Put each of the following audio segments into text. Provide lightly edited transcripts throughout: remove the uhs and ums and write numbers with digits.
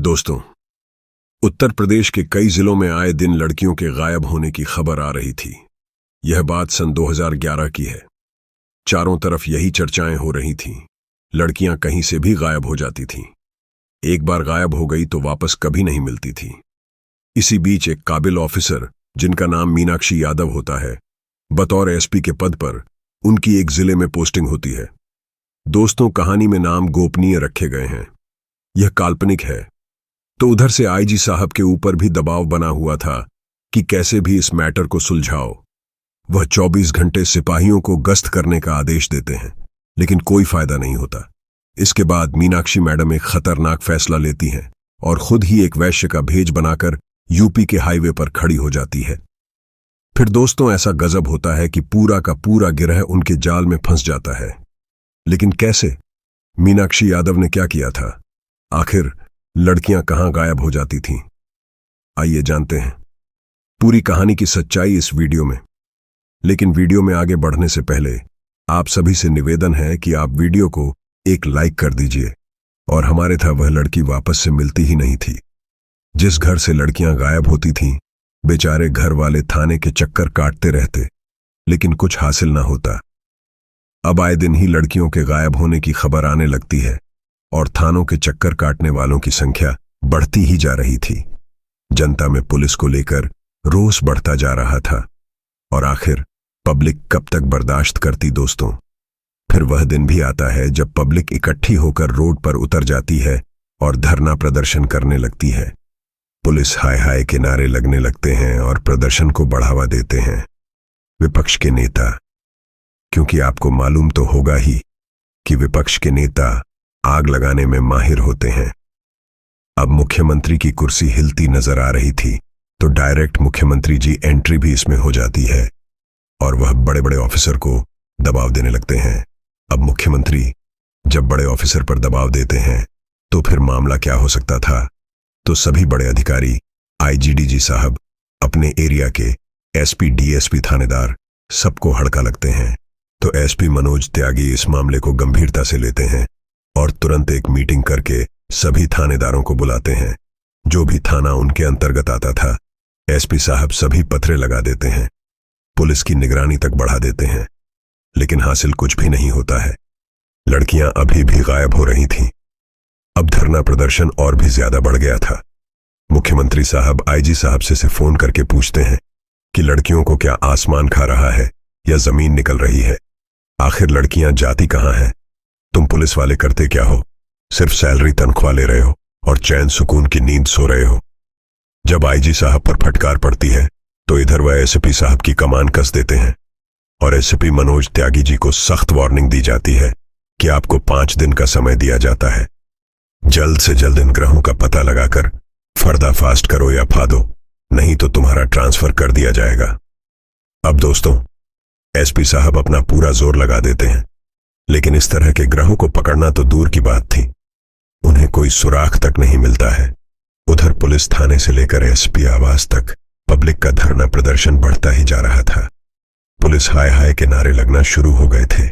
दोस्तों, उत्तर प्रदेश के कई जिलों में आए दिन लड़कियों के गायब होने की खबर आ रही थी। यह बात सन 2011 की है। चारों तरफ यही चर्चाएं हो रही थीं। लड़कियां कहीं से भी गायब हो जाती थीं। एक बार गायब हो गई तो वापस कभी नहीं मिलती थी। इसी बीच एक काबिल ऑफिसर, जिनका नाम मीनाक्षी यादव होता है, बतौर एसपी के पद पर उनकी एक जिले में पोस्टिंग होती है। दोस्तों, कहानी में नाम गोपनीय रखे गए हैं। यह काल्पनिक है। तो उधर से आईजी साहब के ऊपर भी दबाव बना हुआ था कि कैसे भी इस मैटर को सुलझाओ। वह 24 घंटे सिपाहियों को गश्त करने का आदेश देते हैं, लेकिन कोई फायदा नहीं होता। इसके बाद मीनाक्षी मैडम एक खतरनाक फैसला लेती हैं और खुद ही एक वैश्य का भेज बनाकर यूपी के हाईवे पर खड़ी हो जाती है। फिर दोस्तों, ऐसा गजब होता है कि पूरा का पूरा गिरह उनके जाल में फंस जाता है। लेकिन कैसे? मीनाक्षी यादव ने क्या किया था? आखिर लड़कियां कहां गायब हो जाती थीं? आइए जानते हैं पूरी कहानी की सच्चाई इस वीडियो में। लेकिन वीडियो में आगे बढ़ने से पहले आप सभी से निवेदन है कि आप वीडियो को एक लाइक कर दीजिए। और हमारे था वह लड़की वापस से मिलती ही नहीं थी। जिस घर से लड़कियां गायब होती थीं, बेचारे घर वाले थाने के चक्कर काटते रहते, लेकिन कुछ हासिल ना होता। अब आए दिन ही लड़कियों के गायब होने की खबर आने लगती है और थानों के चक्कर काटने वालों की संख्या बढ़ती ही जा रही थी। जनता में पुलिस को लेकर रोष बढ़ता जा रहा था। और आखिर पब्लिक कब तक बर्दाश्त करती दोस्तों? फिर वह दिन भी आता है जब पब्लिक इकट्ठी होकर रोड पर उतर जाती है और धरना प्रदर्शन करने लगती है। पुलिस हाय हाय के नारे लगने लगते हैं और प्रदर्शन को बढ़ावा देते हैं विपक्ष के नेता। क्योंकि आपको मालूम तो होगा ही कि विपक्ष के नेता आग लगाने में माहिर होते हैं। अब मुख्यमंत्री की कुर्सी हिलती नजर आ रही थी तो डायरेक्ट मुख्यमंत्री जी एंट्री भी इसमें हो जाती है और वह बड़े बड़े ऑफिसर को दबाव देने लगते हैं। अब मुख्यमंत्री जब बड़े ऑफिसर पर दबाव देते हैं तो फिर मामला क्या हो सकता था? तो सभी बड़े अधिकारी, आईजी-डीजी साहब, अपने एरिया के एसपी, डीएसपी, थानेदार सबको हड़का लगते हैं। तो एसपी मनोज त्यागी इस मामले को गंभीरता से लेते हैं और तुरंत एक मीटिंग करके सभी थानेदारों को बुलाते हैं। जो भी थाना उनके अंतर्गत आता था, एसपी साहब सभी पत्रे लगा देते हैं, पुलिस की निगरानी तक बढ़ा देते हैं। लेकिन हासिल कुछ भी नहीं होता है। लड़कियां अभी भी गायब हो रही थीं। अब धरना प्रदर्शन और भी ज्यादा बढ़ गया था। मुख्यमंत्री साहब आईजी साहब से फोन करके पूछते हैं कि लड़कियों को क्या आसमान खा रहा है या जमीन निकल रही है? आखिर लड़कियां जाती कहां हैं? तुम पुलिस वाले करते क्या हो? सिर्फ सैलरी तनख्वाह ले रहे हो और चैन सुकून की नींद सो रहे हो। जब आईजी साहब पर फटकार पड़ती है तो इधर वह एसपी साहब की कमान कस देते हैं और एसपी मनोज त्यागी जी को सख्त वार्निंग दी जाती है कि आपको 5 दिन का समय दिया जाता है। जल्द से जल्द इन ग्रहों का पता लगाकर पर्दाफाश करो या फादो, नहीं तो तुम्हारा ट्रांसफर कर दिया जाएगा। अब दोस्तों, एसपी साहब अपना पूरा जोर लगा देते हैं, लेकिन इस तरह के ग्रहों को पकड़ना तो दूर की बात थी, उन्हें कोई सुराग तक नहीं मिलता है। उधर पुलिस थाने से लेकर एसपी आवास तक पब्लिक का धरना प्रदर्शन बढ़ता ही जा रहा था। पुलिस हाय हाय के नारे लगना शुरू हो गए थे।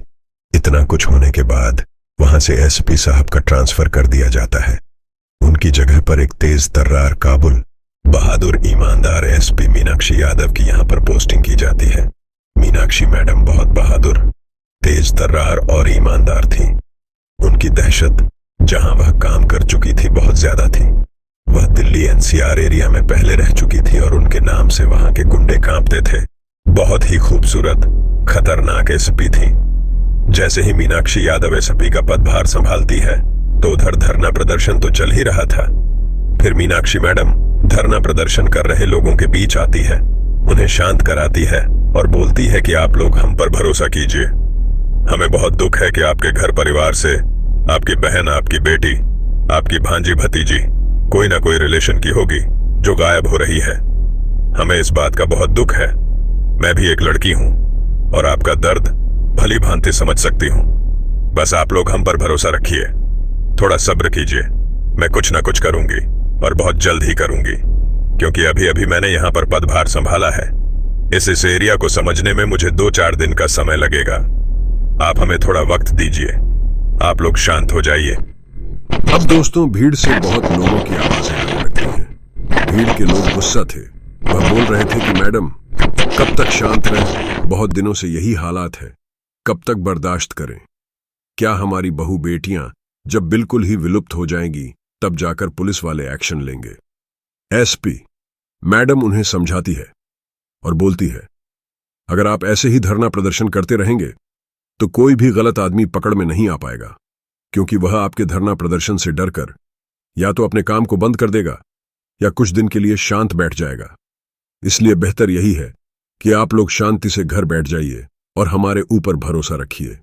इतना कुछ होने के बाद वहां से एसपी साहब का ट्रांसफर कर दिया जाता है। उनकी जगह पर एक तेज तर्रार, काबुल, बहादुर, ईमानदार एसपी मीनाक्षी यादव की यहां पर पोस्टिंग की जाती है। मीनाक्षी मैडम बहुत बहादुर, तेज तर्रार और ईमानदार थी। उनकी दहशत जहां वह काम कर चुकी थी बहुत ज्यादा थी। वह दिल्ली एनसीआर एरिया में पहले रह चुकी थी और उनके नाम से वहां के गुंडे कांपते थे। बहुत ही खूबसूरत, खतरनाक एसपी थी। जैसे ही मीनाक्षी यादव एसपी का पदभार संभालती है तो उधर धरना प्रदर्शन तो चल ही रहा था। फिर मीनाक्षी मैडम धरना प्रदर्शन कर रहे लोगों के बीच आती है, उन्हें शांत कराती है और बोलती है कि आप लोग हम पर भरोसा कीजिए। हमें बहुत दुख है कि आपके घर परिवार से आपकी बहन, आपकी बेटी, आपकी भांजी भतीजी कोई ना कोई रिलेशन की होगी जो गायब हो रही है। हमें इस बात का बहुत दुख है। मैं भी एक लड़की हूं और आपका दर्द भली भांति समझ सकती हूं। बस आप लोग हम पर भरोसा रखिए, थोड़ा सब्र कीजिए। मैं कुछ ना कुछ करूंगी और बहुत जल्द ही करूंगी, क्योंकि अभी अभी मैंने यहां पर पदभार संभाला है। इस एरिया को समझने में मुझे 2-4 दिन का समय लगेगा। आप हमें थोड़ा वक्त दीजिए। आप लोग शांत हो जाइए। अब दोस्तों, भीड़ से बहुत लोगों की आवाज लोग गुस्सा थे। वह बोल रहे थे कि मैडम कब तक शांत रहें, बहुत दिनों से यही हालात है, कब तक बर्दाश्त करें? क्या हमारी बहू बेटियां जब बिल्कुल ही विलुप्त हो जाएंगी तब जाकर पुलिस वाले एक्शन लेंगे? एसपी मैडम उन्हें समझाती है और बोलती है, अगर आप ऐसे ही धरना प्रदर्शन करते रहेंगे तो कोई भी गलत आदमी पकड़ में नहीं आ पाएगा, क्योंकि वह आपके धरना प्रदर्शन से डरकर या तो अपने काम को बंद कर देगा या कुछ दिन के लिए शांत बैठ जाएगा। इसलिए बेहतर यही है कि आप लोग शांति से घर बैठ जाइए और हमारे ऊपर भरोसा रखिए।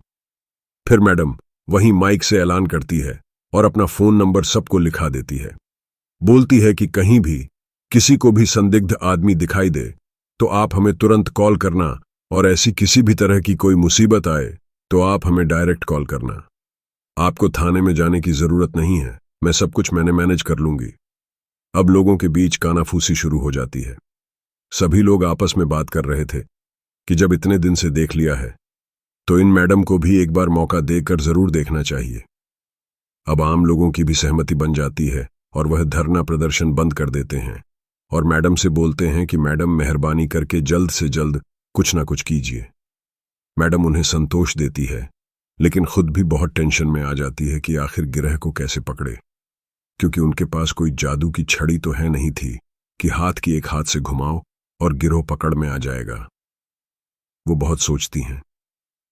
फिर मैडम वहीं माइक से ऐलान करती है और अपना फोन नंबर सबको लिखा देती है। बोलती है कि कहीं भी किसी को भी संदिग्ध आदमी दिखाई दे तो आप हमें तुरंत कॉल करना, और ऐसी किसी भी तरह की कोई मुसीबत आए तो आप हमें डायरेक्ट कॉल करना। आपको थाने में जाने की जरूरत नहीं है, मैं सब कुछ मैनेज कर लूंगी। अब लोगों के बीच कानाफूसी शुरू हो जाती है। सभी लोग आपस में बात कर रहे थे कि जब इतने दिन से देख लिया है तो इन मैडम को भी एक बार मौका देकर जरूर देखना चाहिए। अब आम लोगों की भी सहमति बन जाती है और वह धरना प्रदर्शन बंद कर देते हैं और मैडम से बोलते हैं कि मैडम मेहरबानी करके जल्द से जल्द कुछ ना कुछ कीजिए। मैडम उन्हें संतोष देती है, लेकिन खुद भी बहुत टेंशन में आ जाती है कि आखिर गिरह को कैसे पकड़े, क्योंकि उनके पास कोई जादू की छड़ी तो है नहीं थी कि हाथ की एक हाथ से घुमाओ और गिरोह पकड़ में आ जाएगा। वो बहुत सोचती हैं,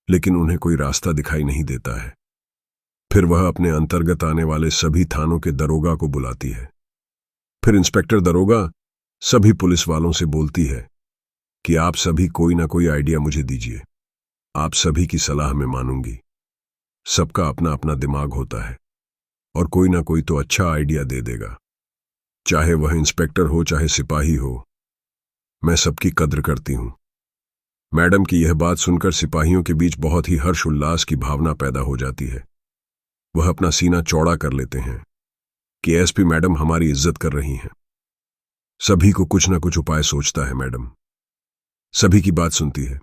लेकिन उन्हें कोई रास्ता दिखाई नहीं देता है। फिर वह अपने अंतर्गत आने वाले सभी थानों के दरोगा को बुलाती है। फिर इंस्पेक्टर दरोगा सभी पुलिस वालों से बोलती है कि आप सभी कोई ना कोई आइडिया मुझे दीजिए, आप सभी की सलाह में मानूंगी। सबका अपना अपना दिमाग होता है और कोई ना कोई तो अच्छा आइडिया दे देगा, चाहे वह इंस्पेक्टर हो चाहे सिपाही हो। मैं सबकी कद्र करती हूं। मैडम की यह बात सुनकर सिपाहियों के बीच बहुत ही हर्ष उल्लास की भावना पैदा हो जाती है। वह अपना सीना चौड़ा कर लेते हैं कि एसपी मैडम हमारी इज्जत कर रही हैं। सभी को कुछ ना कुछ उपाय सोचता है मैडम, सभी की बात सुनती है।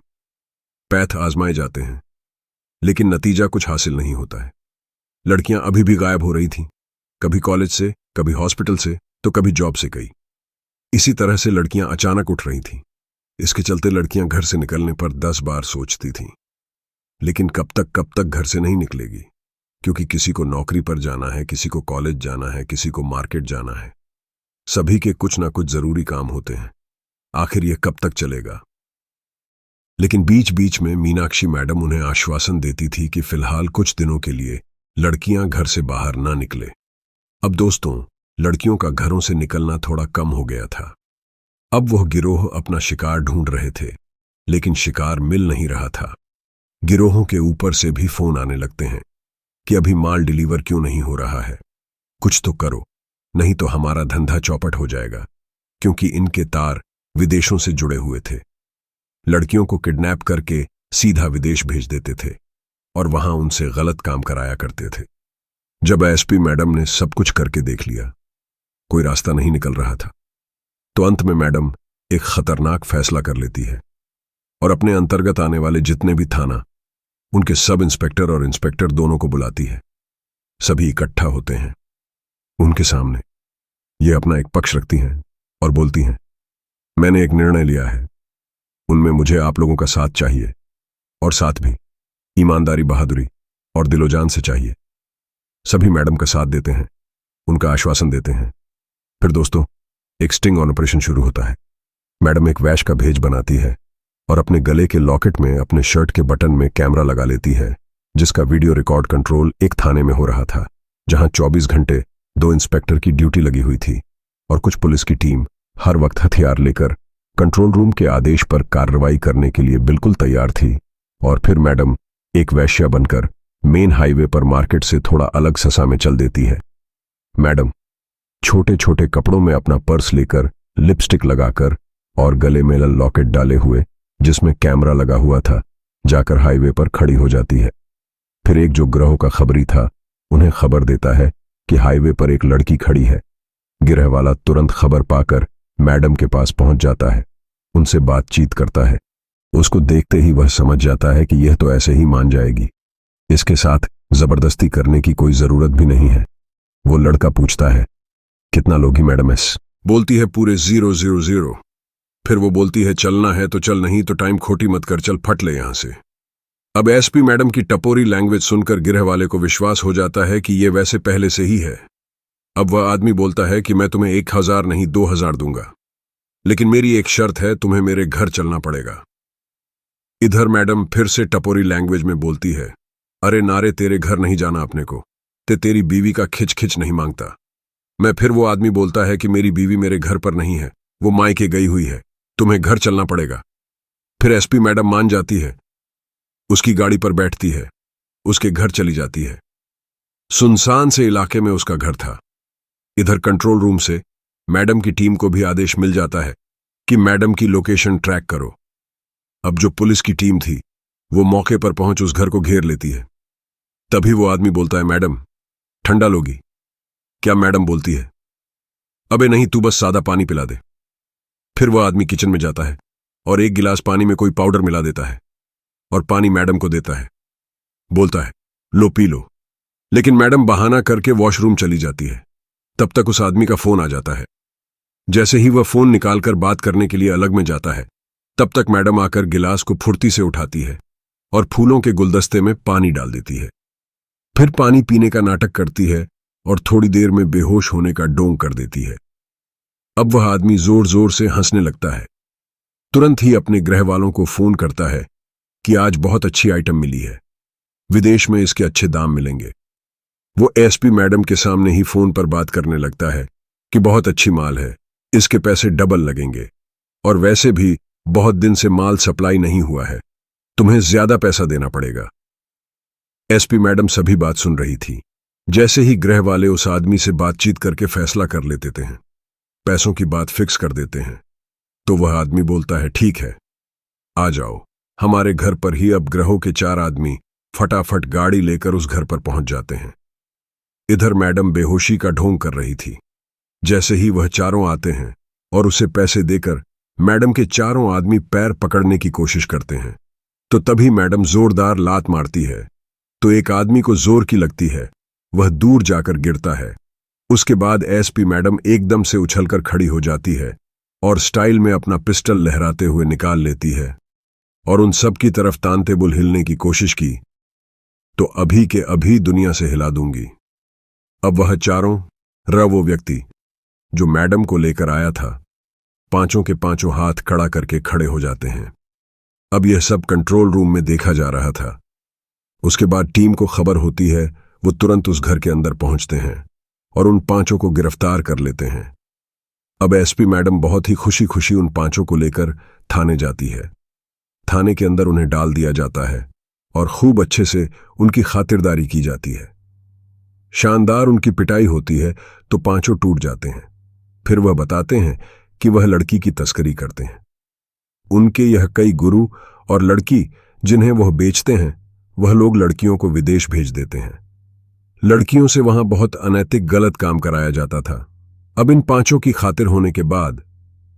पैथ आजमाए जाते हैं, लेकिन नतीजा कुछ हासिल नहीं होता है। लड़कियां अभी भी गायब हो रही थीं, कभी कॉलेज से, कभी हॉस्पिटल से, तो कभी जॉब से गई। इसी तरह से लड़कियां अचानक उठ रही थीं। इसके चलते लड़कियां घर से निकलने पर 10 बार सोचती थीं, लेकिन कब तक घर से नहीं निकलेगी, क्योंकि किसी को नौकरी पर जाना है, किसी को कॉलेज जाना है, किसी को मार्केट जाना है। सभी के कुछ ना कुछ जरूरी काम होते हैं। आखिर यह कब तक चलेगा? लेकिन बीच बीच में मीनाक्षी मैडम उन्हें आश्वासन देती थी कि फिलहाल कुछ दिनों के लिए लड़कियां घर से बाहर ना निकले। अब दोस्तों, लड़कियों का घरों से निकलना थोड़ा कम हो गया था। अब वह गिरोह अपना शिकार ढूंढ रहे थे, लेकिन शिकार मिल नहीं रहा था। गिरोहों के ऊपर से भी फोन आने लगते हैं कि अभी माल डिलीवर क्यों नहीं हो रहा है, कुछ तो करो, नहीं तो हमारा धंधा चौपट हो जाएगा, क्योंकि इनके तार विदेशों से जुड़े हुए थे। लड़कियों को किडनैप करके सीधा विदेश भेज देते थे और वहां उनसे गलत काम कराया करते थे। जब एसपी मैडम ने सब कुछ करके देख लिया, कोई रास्ता नहीं निकल रहा था, तो अंत में मैडम एक खतरनाक फैसला कर लेती है और अपने अंतर्गत आने वाले जितने भी थाना, उनके सब इंस्पेक्टर और इंस्पेक्टर दोनों को बुलाती है। सभी इकट्ठा होते हैं। उनके सामने ये अपना एक पक्ष रखती हैं और बोलती हैं, मैंने एक निर्णय लिया है, उनमें मुझे आप लोगों का साथ चाहिए, और साथ भी ईमानदारी, बहादुरी और दिलोजान से चाहिए। सभी मैडम का साथ देते हैं, उनका आश्वासन देते हैं। फिर दोस्तों, एक स्टिंग ऑन ऑपरेशन शुरू होता है। मैडम एक वैश का भेज बनाती है और अपने गले के लॉकेट में अपने शर्ट के बटन में कैमरा लगा लेती है, जिसका वीडियो रिकॉर्ड कंट्रोल एक थाने में हो रहा था, जहां 24 घंटे 2 इंस्पेक्टर की ड्यूटी लगी हुई थी और कुछ पुलिस की टीम हर वक्त हथियार लेकर कंट्रोल रूम के आदेश पर कार्रवाई करने के लिए बिल्कुल तैयार थी। और फिर मैडम एक वैश्या बनकर मेन हाईवे पर मार्केट से थोड़ा अलग ससा में चल देती है। मैडम छोटे छोटे कपड़ों में अपना पर्स लेकर, लिपस्टिक लगाकर और गले में लॉकेट डाले हुए जिसमें कैमरा लगा हुआ था, जाकर हाईवे पर खड़ी हो जाती है। फिर एक जो गिरोह का खबरी था उन्हें खबर देता है कि हाईवे पर एक लड़की खड़ी है। गिरोह वाला तुरंत खबर पाकर मैडम के पास पहुंच जाता है, उनसे बातचीत करता है। उसको देखते ही वह समझ जाता है कि यह तो ऐसे ही मान जाएगी, इसके साथ जबरदस्ती करने की कोई जरूरत भी नहीं है। वो लड़का पूछता है, कितना लोगी मैडम? बोलती है पूरे 000। फिर वो बोलती है चलना है तो चल, नहीं तो टाइम खोटी मत कर, चल फट ले यहां से। अब एसपी मैडम की टपोरी लैंग्वेज सुनकर गिरह वाले को विश्वास हो जाता है कि ये वैसे पहले से ही है। अब वह आदमी बोलता है कि मैं तुम्हें 1000 नहीं 2000 दूंगा, लेकिन मेरी एक शर्त है, तुम्हें मेरे घर चलना पड़ेगा। इधर मैडम फिर से टपोरी लैंग्वेज में बोलती है, अरे नारे, तेरे घर नहीं जाना अपने को, तेरी बीवी का खिच खिच नहीं मांगता मैं। फिर वो आदमी बोलता है कि मेरी बीवी मेरे घर पर नहीं है, वो मायके गई हुई है, तुम्हें घर चलना पड़ेगा। फिर एसपी मैडम मान जाती है, उसकी गाड़ी पर बैठती है, उसके घर चली जाती है। सुनसान से इलाके में उसका घर था। इधर कंट्रोल रूम से मैडम की टीम को भी आदेश मिल जाता है कि मैडम की लोकेशन ट्रैक करो। अब जो पुलिस की टीम थी वो मौके पर पहुंच उस घर को घेर लेती है। तभी वो आदमी बोलता है, मैडम ठंडा लोगी क्या? मैडम बोलती है, अबे नहीं, तू बस सादा पानी पिला दे। फिर वो आदमी किचन में जाता है और एक गिलास पानी में कोई पाउडर मिला देता है और पानी मैडम को देता है। बोलता है, लो पी लो। लेकिन मैडम बहाना करके वॉशरूम चली जाती है। तब तक उस आदमी का फोन आ जाता है। जैसे ही वह फोन निकालकर बात करने के लिए अलग में जाता है, तब तक मैडम आकर गिलास को फुर्ती से उठाती है और फूलों के गुलदस्ते में पानी डाल देती है। फिर पानी पीने का नाटक करती है और थोड़ी देर में बेहोश होने का डोंग कर देती है। अब वह आदमी जोर जोर से हंसने लगता है। तुरंत ही अपने ग्रह वालों को फोन करता है कि आज बहुत अच्छी आइटम मिली है, विदेश में इसके अच्छे दाम मिलेंगे। वो एसपी मैडम के सामने ही फोन पर बात करने लगता है कि बहुत अच्छी माल है, इसके पैसे डबल लगेंगे, और वैसे भी बहुत दिन से माल सप्लाई नहीं हुआ है, तुम्हें ज्यादा पैसा देना पड़ेगा। एसपी मैडम सभी बात सुन रही थी। जैसे ही ग्रह वाले उस आदमी से बातचीत करके फैसला कर लेते हैं, पैसों की बात फिक्स कर देते हैं, तो वह आदमी बोलता है, ठीक है, आ जाओ हमारे घर पर ही। अब ग्रहों के 4 आदमी फटाफट गाड़ी लेकर उस घर पर पहुंच जाते हैं। इधर मैडम बेहोशी का ढोंग कर रही थी। जैसे ही वह चारों आते हैं और उसे पैसे देकर मैडम के चारों आदमी पैर पकड़ने की कोशिश करते हैं, तो तभी मैडम जोरदार लात मारती है तो एक आदमी को जोर की लगती है, वह दूर जाकर गिरता है। उसके बाद एसपी मैडम एकदम से उछलकर खड़ी हो जाती है और स्टाइल में अपना पिस्टल लहराते हुए निकाल लेती है और उन सब की तरफ तानतेबुल हिलने की कोशिश की तो अभी के अभी दुनिया से हिला दूंगी। अब वह चारों वो व्यक्ति जो मैडम को लेकर आया था, पांचों के पांचों हाथ खड़ा करके खड़े हो जाते हैं। अब यह सब कंट्रोल रूम में देखा जा रहा था। उसके बाद टीम को खबर होती है, वो तुरंत उस घर के अंदर पहुंचते हैं और उन पांचों को गिरफ्तार कर लेते हैं। अब एसपी मैडम बहुत ही खुशी खुशी उन पांचों को लेकर थाने जाती है। थाने के अंदर उन्हें डाल दिया जाता है और खूब अच्छे से उनकी खातिरदारी की जाती है। शानदार उनकी पिटाई होती है तो पांचों टूट जाते हैं। फिर वह बताते हैं कि वह लड़की की तस्करी करते हैं। उनके यह कई गुरु और लड़की जिन्हें वह बेचते हैं, वह लोग लड़कियों को विदेश भेज देते हैं। लड़कियों से वहां बहुत अनैतिक गलत काम कराया जाता था। अब इन पांचों की खातिर होने के बाद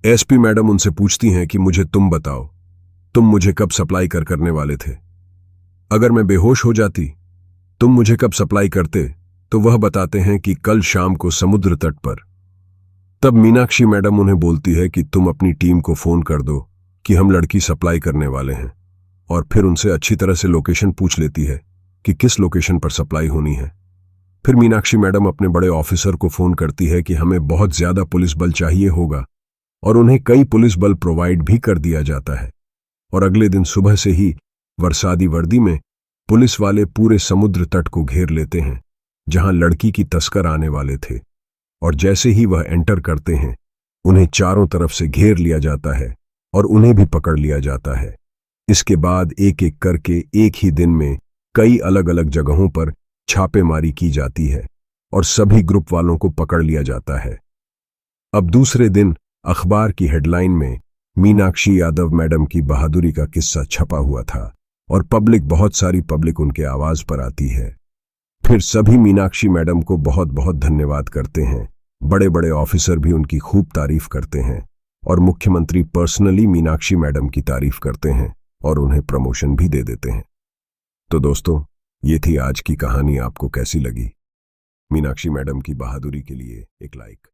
एसपी मैडम उनसे पूछती हैं कि मुझे तुम बताओ, तुम मुझे कब सप्लाई करने वाले थे? अगर मैं बेहोश हो जाती, तुम मुझे कब सप्लाई करते? तो वह बताते हैं कि कल शाम को समुद्र तट पर। तब मीनाक्षी मैडम उन्हें बोलती है कि तुम अपनी टीम को फोन कर दो कि हम लड़की सप्लाई करने वाले हैं, और फिर उनसे अच्छी तरह से लोकेशन पूछ लेती है कि किस लोकेशन पर सप्लाई होनी है। फिर मीनाक्षी मैडम अपने बड़े ऑफिसर को फोन करती है कि हमें बहुत ज्यादा पुलिस बल चाहिए होगा, और उन्हें कई पुलिस बल प्रोवाइड भी कर दिया जाता है। और अगले दिन सुबह से ही वरसादी वर्दी में पुलिस वाले पूरे समुद्र तट को घेर लेते हैं जहां लड़की की तस्कर आने वाले थे, और जैसे ही वह एंटर करते हैं उन्हें चारों तरफ से घेर लिया जाता है और उन्हें भी पकड़ लिया जाता है। इसके बाद एक एक करके एक ही दिन में कई अलग अलग जगहों पर छापेमारी की जाती है और सभी ग्रुप वालों को पकड़ लिया जाता है। अब दूसरे दिन अखबार की हेडलाइन में मीनाक्षी यादव मैडम की बहादुरी का किस्सा छपा हुआ था और बहुत सारी पब्लिक उनके आवाज पर आती है। फिर सभी मीनाक्षी मैडम को बहुत बहुत धन्यवाद करते हैं। बड़े बड़े ऑफिसर भी उनकी खूब तारीफ करते हैं और मुख्यमंत्री पर्सनली मीनाक्षी मैडम की तारीफ करते हैं और उन्हें प्रमोशन भी दे देते हैं। तो दोस्तों, ये थी आज की कहानी। आपको कैसी लगी? मीनाक्षी मैडम की बहादुरी के लिए एक लाइक।